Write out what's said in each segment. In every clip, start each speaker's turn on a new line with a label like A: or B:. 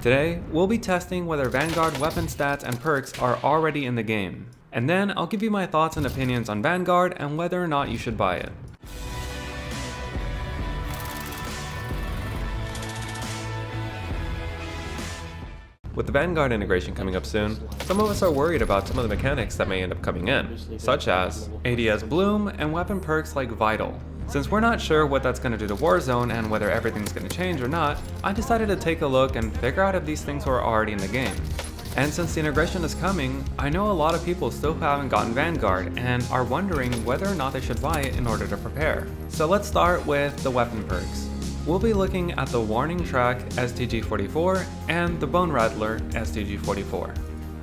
A: Today, we'll be testing whether Vanguard weapon stats and perks are already in the game. And then I'll give you my thoughts and opinions on Vanguard and whether or not you should buy it. With the Vanguard integration coming up soon, some of us are worried about some of the mechanics that may end up coming in, such as ADS Bloom and weapon perks like Vital. Since we're not sure what that's going to do to Warzone and whether everything's going to change or not, I decided to take a look and figure out if these things were already in the game. And since the integration is coming, I know a lot of people still haven't gotten Vanguard and are wondering whether or not they should buy it in order to prepare. So let's start with the weapon perks. We'll be looking at the Warning Track STG-44 and the Bone Rattler STG-44.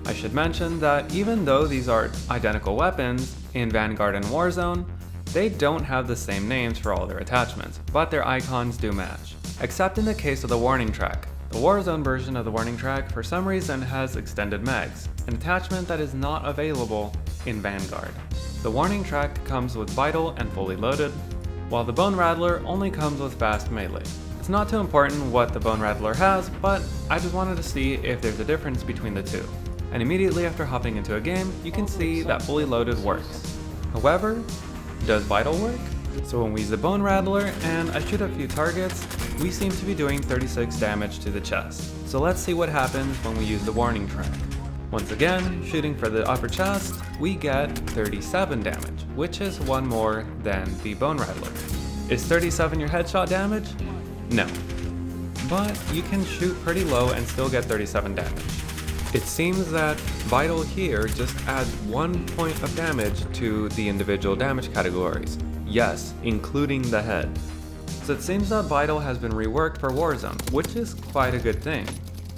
A: I should mention that even though these are identical weapons in Vanguard and Warzone, they don't have the same names for all their attachments, but their icons do match. Except in the case of the Warning Track. The Warzone version of the Warning Track for some reason has extended mags, an attachment that is not available in Vanguard. The Warning Track comes with Vital and fully loaded, while the Bone Rattler only comes with fast melee. It's not too important what the Bone Rattler has, but I just wanted to see if there's a difference between the two. And immediately after hopping into a game, you can see that fully loaded works. However, does Vital work? So when we use the Bone Rattler and I shoot a few targets, we seem to be doing 36 damage to the chest. So let's see what happens when we use the Warning Track. Once again, shooting for the upper chest, we get 37 damage, which is one more than the Bone Rattler. Is 37 your headshot damage? No. But you can shoot pretty low and still get 37 damage. It seems that Vital here just adds 1 point of damage to the individual damage categories. Yes, including the head. So it seems that Vital has been reworked for Warzone, which is quite a good thing.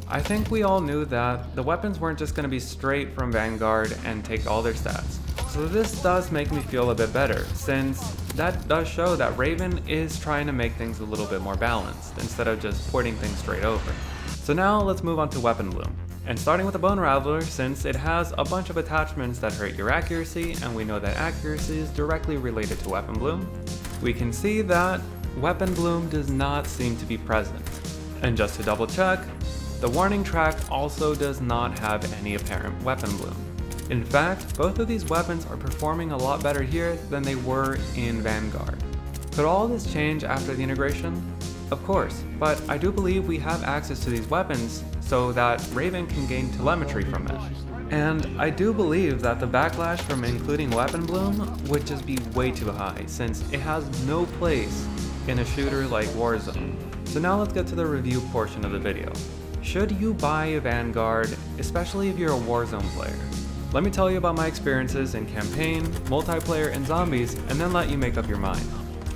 A: I think we all knew that the weapons weren't just going to be straight from Vanguard and take all their stats. So this does make me feel a bit better, since that does show that Raven is trying to make things a little bit more balanced, instead of just porting things straight over. So now let's move on to Weapon Bloom. And starting with the Bone Rattler, since it has a bunch of attachments that hurt your accuracy, and we know that accuracy is directly related to Weapon Bloom, we can see that Weapon Bloom does not seem to be present. And just to double check, the Warning Track also does not have any apparent Weapon Bloom. In fact, both of these weapons are performing a lot better here than they were in Vanguard. Could all this change after the integration? Of course, but I do believe we have access to these weapons so that Raven can gain telemetry from it. And I do believe that the backlash from including Weapon Bloom would just be way too high, since it has no place in a shooter like Warzone. So now let's get to the review portion of the video. Should you buy a Vanguard, especially if you're a Warzone player? Let me tell you about my experiences in campaign, multiplayer, and zombies, and then let you make up your mind.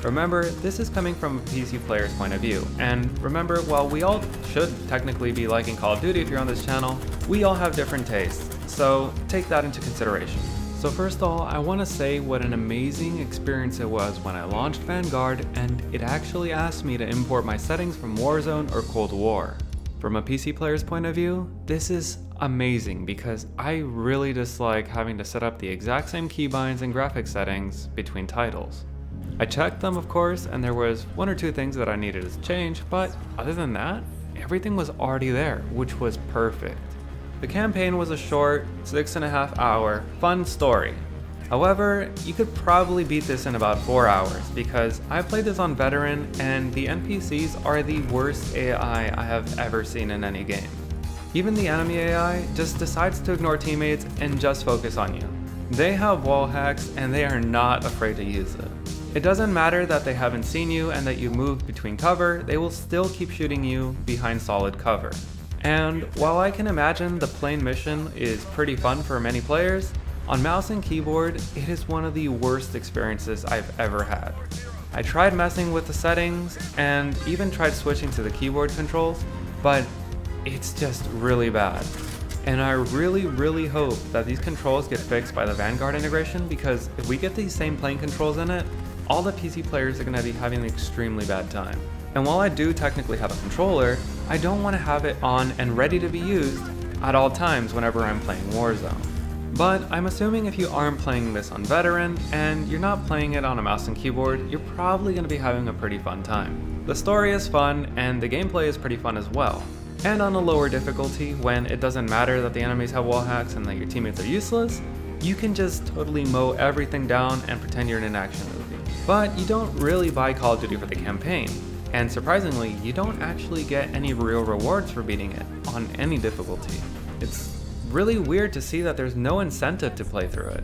A: Remember, this is coming from a PC player's point of view, and remember, while we all should technically be liking Call of Duty if you're on this channel, we all have different tastes, so take that into consideration. So first of all, I want to say what an amazing experience it was when I launched Vanguard and it actually asked me to import my settings from Warzone or Cold War. From a PC player's point of view, this is amazing because I really dislike having to set up the exact same keybinds and graphics settings between titles. I checked them, of course, and there was 1 or 2 things that I needed to change, but other than that, everything was already there, which was perfect. The campaign was a short, 6.5 hour, fun story. However, you could probably beat this in about 4 hours because I played this on Veteran and the NPCs are the worst AI I have ever seen in any game. Even the enemy AI just decides to ignore teammates and just focus on you. They have wall hacks and they are not afraid to use it. It doesn't matter that they haven't seen you and that you moved between cover, they will still keep shooting you behind solid cover. And while I can imagine the plane mission is pretty fun for many players, on mouse and keyboard, it is one of the worst experiences I've ever had. I tried messing with the settings and even tried switching to the keyboard controls, but it's just really bad. And I really hope that these controls get fixed by the Vanguard integration, because if we get these same plane controls in it, all the PC players are going to be having an extremely bad time. And while I do technically have a controller, I don't want to have it on and ready to be used at all times whenever I'm playing Warzone. But I'm assuming if you aren't playing this on Veteran and you're not playing it on a mouse and keyboard, you're probably going to be having a pretty fun time. The story is fun and the gameplay is pretty fun as well. And on a lower difficulty, when it doesn't matter that the enemies have wall hacks and that your teammates are useless, you can just totally mow everything down and pretend you're in an action movie. But you don't really buy Call of Duty for the campaign, and surprisingly, you don't actually get any real rewards for beating it on any difficulty. It's really weird to see that there's no incentive to play through it.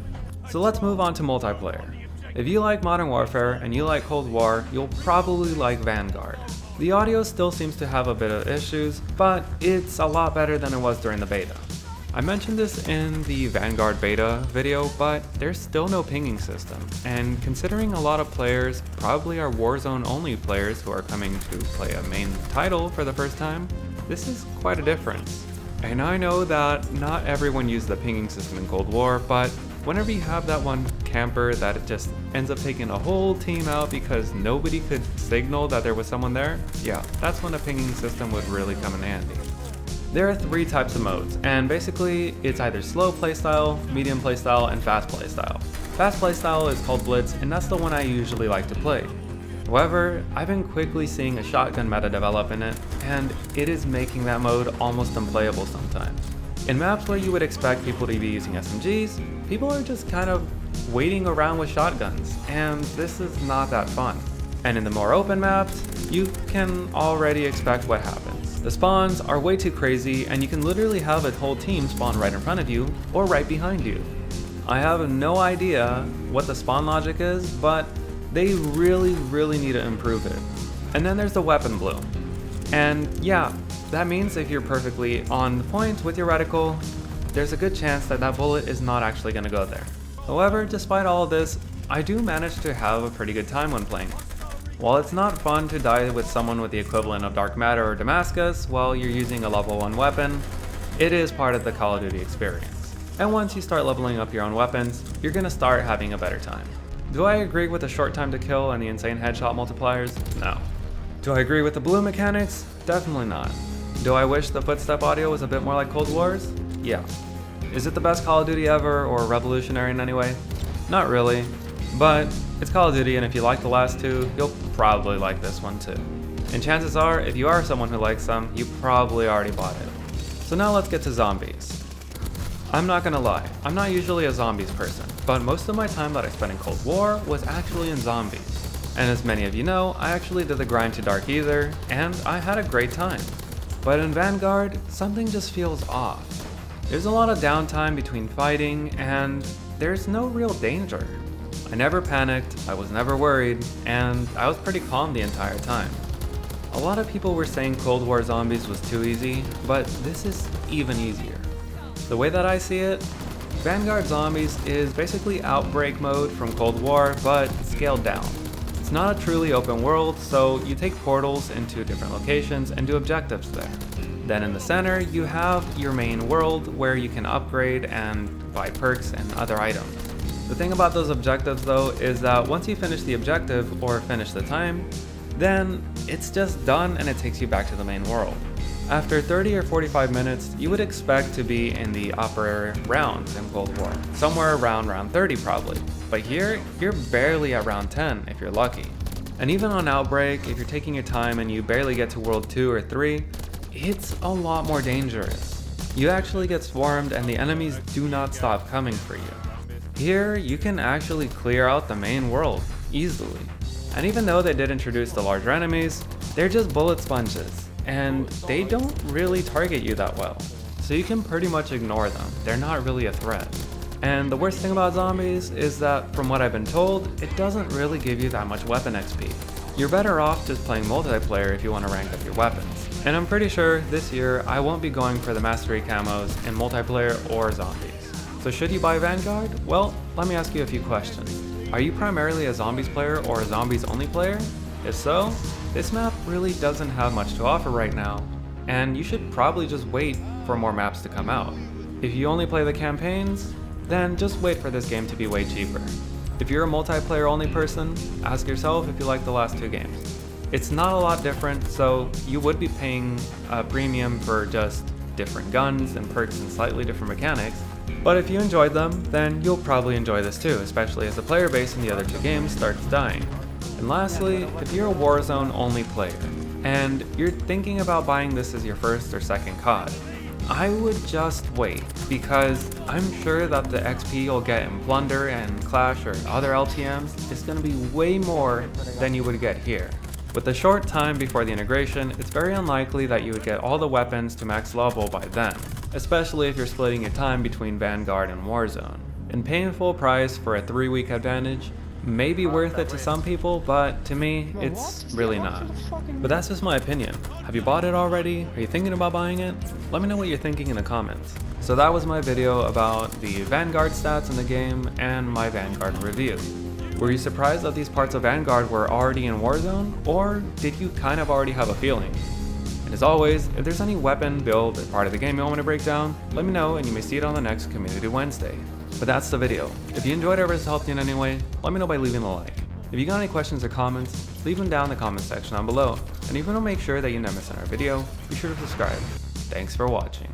A: So let's move on to multiplayer. If you like Modern Warfare and you like Cold War, you'll probably like Vanguard. The audio still seems to have a bit of issues, but it's a lot better than it was during the beta. I mentioned this in the Vanguard beta video, but there's still no pinging system, and considering a lot of players probably are Warzone only players who are coming to play a main title for the first time, this is quite a difference. And I know that not everyone used the pinging system in Cold War, but whenever you have that one camper that it just ends up taking a whole team out because nobody could signal that there was someone there, yeah, that's when a pinging system would really come in handy. There are 3 types of modes, and basically it's either slow playstyle, medium playstyle, and fast playstyle. Fast playstyle is called Blitz, and that's the one I usually like to play. However, I've been quickly seeing a shotgun meta develop in it, and it is making that mode almost unplayable sometimes. In maps where you would expect people to be using SMGs, people are just kind of waiting around with shotguns, and this is not that fun. And in the more open maps, you can already expect what happens. The spawns are way too crazy, and you can literally have a whole team spawn right in front of you or right behind you. I have no idea what the spawn logic is, but they really need to improve it. And then there's the weapon bloom. And yeah, that means if you're perfectly on point with your reticle, there's a good chance that that bullet is not actually going to go there. However, despite all of this, I do manage to have a pretty good time when playing. While it's not fun to die with someone with the equivalent of Dark Matter or Damascus while you're using a level 1 weapon, it is part of the Call of Duty experience. And once you start leveling up your own weapons, you're gonna start having a better time. Do I agree with the short time to kill and the insane headshot multipliers? No. Do I agree with the blue mechanics? Definitely not. Do I wish the footstep audio was a bit more like Cold War's? Yeah. Is it the best Call of Duty ever or revolutionary in any way? Not really, but it's Call of Duty, and if you like the last 2, you'll probably like this one too. And chances are, if you are someone who likes them, you probably already bought it. So now let's get to zombies. I'm not gonna lie, I'm not usually a zombies person, but most of my time that I spent in Cold War was actually in zombies. And as many of you know, I actually did the grind to Dark Ether, and I had a great time. But in Vanguard, something just feels off. There's a lot of downtime between fighting, and there's no real danger. I never panicked, I was never worried, and I was pretty calm the entire time. A lot of people were saying Cold War Zombies was too easy, but this is even easier. The way that I see it, Vanguard Zombies is basically Outbreak mode from Cold War, but scaled down. It's not a truly open world, so you take portals into different locations and do objectives there. Then in the center, you have your main world where you can upgrade and buy perks and other items. The thing about those objectives though is that once you finish the objective or finish the time, then it's just done and it takes you back to the main world. After 30 or 45 minutes, you would expect to be in the upper rounds in Cold War, somewhere around round 30 probably. But here, you're barely at round 10 if you're lucky. And even on Outbreak, if you're taking your time and you barely get to world 2 or 3, it's a lot more dangerous. You actually get swarmed and the enemies do not stop coming for you. Here, you can actually clear out the main world easily. And even though they did introduce the larger enemies, they're just bullet sponges, and they don't really target you that well. So you can pretty much ignore them, they're not really a threat. And the worst thing about zombies is that, from what I've been told, it doesn't really give you that much weapon XP. You're better off just playing multiplayer if you want to rank up your weapons. And I'm pretty sure this year I won't be going for the mastery camos in multiplayer or zombies. So should you buy Vanguard? Well, let me ask you a few questions. Are you primarily a zombies player or a zombies only player? If so, this map really doesn't have much to offer right now, and you should probably just wait for more maps to come out. If you only play the campaigns, then just wait for this game to be way cheaper. If you're a multiplayer only person, ask yourself if you like the last 2 games. It's not a lot different, so you would be paying a premium for just different guns and perks and slightly different mechanics. But if you enjoyed them, then you'll probably enjoy this too, especially as the player base in the other 2 games starts dying. And lastly, if you're a Warzone only player, and you're thinking about buying this as your first or second COD, I would just wait, because I'm sure that the XP you'll get in Plunder and Clash or other LTMs is going to be way more than you would get here. With the short time before the integration, it's very unlikely that you would get all the weapons to max level by then, especially if you're splitting your time between Vanguard and Warzone. And paying full price for a 3-week advantage may be worth it to some people, but to me, it's really not. But that's just my opinion. Have you bought it already? Are you thinking about buying it? Let me know what you're thinking in the comments. So that was my video about the Vanguard stats in the game and my Vanguard review. Were you surprised that these parts of Vanguard were already in Warzone, or did you kind of already have a feeling? And as always, if there's any weapon, build, or part of the game you want me to break down, let me know and you may see it on the next Community Wednesday. But that's the video. If you enjoyed it or it's helped you in any way, let me know by leaving a like. If you got any questions or comments, leave them down in the comment section down below. And if you want to make sure that you never miss another video, be sure to subscribe. Thanks for watching.